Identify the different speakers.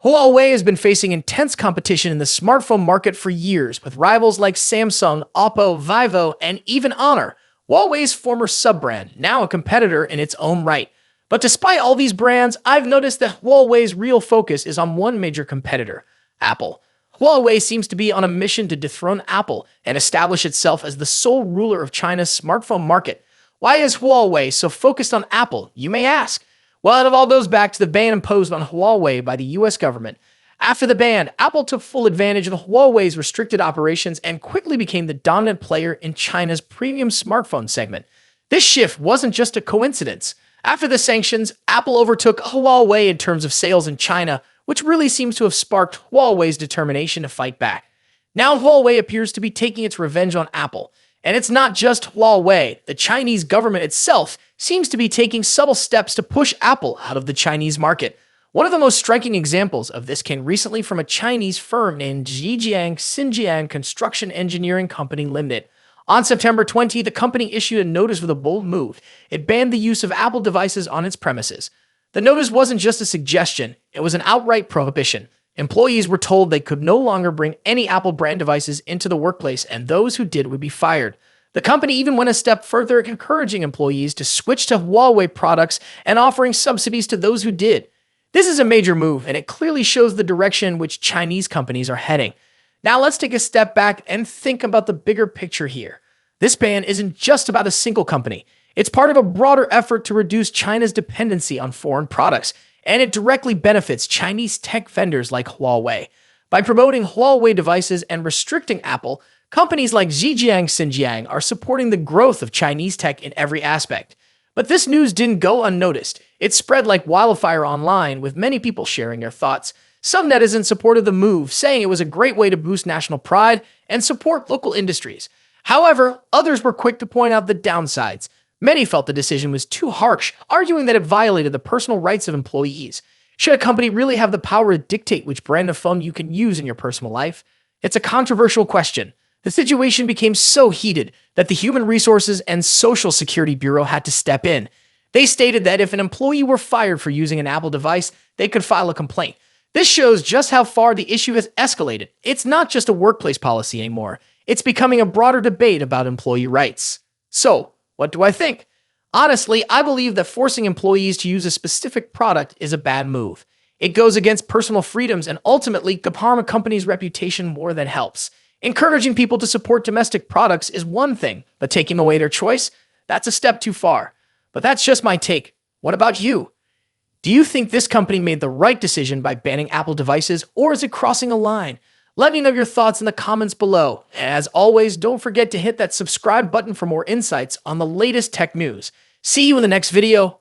Speaker 1: Huawei has been facing intense competition in the smartphone market for years, with rivals like Samsung, Oppo, Vivo, and even Honor, Huawei's former sub-brand, now a competitor in its own right. But despite all these brands, I've noticed that Huawei's real focus is on one major competitor, Apple. Huawei seems to be on a mission to dethrone Apple and establish itself as the sole ruler of China's smartphone market. Why is Huawei so focused on Apple, you may ask? Well, it all goes back to the ban imposed on Huawei by the US government. After the ban, Apple took full advantage of Huawei's restricted operations and quickly became the dominant player in China's premium smartphone segment. This shift wasn't just a coincidence. After the sanctions, Apple overtook Huawei in terms of sales in China, which really seems to have sparked Huawei's determination to fight back. Now Huawei appears to be taking its revenge on Apple. And it's not just Huawei. The Chinese government itself seems to be taking subtle steps to push Apple out of the Chinese market. One of the most striking examples of this came recently from a Chinese firm named Xinjiang Construction Engineering Company Limited. On September 20, the company issued a notice with a bold move. It banned the use of Apple devices on its premises. The notice wasn't just a suggestion, it was an outright prohibition. Employees were told they could no longer bring any Apple brand devices into the workplace, and those who did would be fired. The company even went a step further, encouraging employees to switch to Huawei products and offering subsidies to those who did. This is a major move, and it clearly shows the direction in which Chinese companies are heading. Now let's take a step back and think about the bigger picture here. This ban isn't just about a single company. It's part of a broader effort to reduce China's dependency on foreign products, and it directly benefits Chinese tech vendors like Huawei. By promoting Huawei devices and restricting Apple, companies like Xinjiang are supporting the growth of Chinese tech in every aspect. But this news didn't go unnoticed. It spread like wildfire online, with many people sharing their thoughts. Some netizens supported the move, saying it was a great way to boost national pride and support local industries. However, others were quick to point out the downsides. Many felt the decision was too harsh, arguing that it violated the personal rights of employees. Should a company really have the power to dictate which brand of phone you can use in your personal life? It's a controversial question. The situation became so heated that the Human Resources and Social Security Bureau had to step in. They stated that if an employee were fired for using an Apple device, they could file a complaint. This shows just how far the issue has escalated. It's not just a workplace policy anymore. It's becoming a broader debate about employee rights. So, what do I think? Honestly, I believe that forcing employees to use a specific product is a bad move. It goes against personal freedoms and ultimately could harm a company's reputation more than helps. Encouraging people to support domestic products is one thing, but taking away their choice, that's a step too far. But that's just my take. What about you? Do you think this company made the right decision by banning Apple devices, or is it crossing a line? Let me know your thoughts in the comments below. As always, don't forget to hit that subscribe button for more insights on the latest tech news. See you in the next video.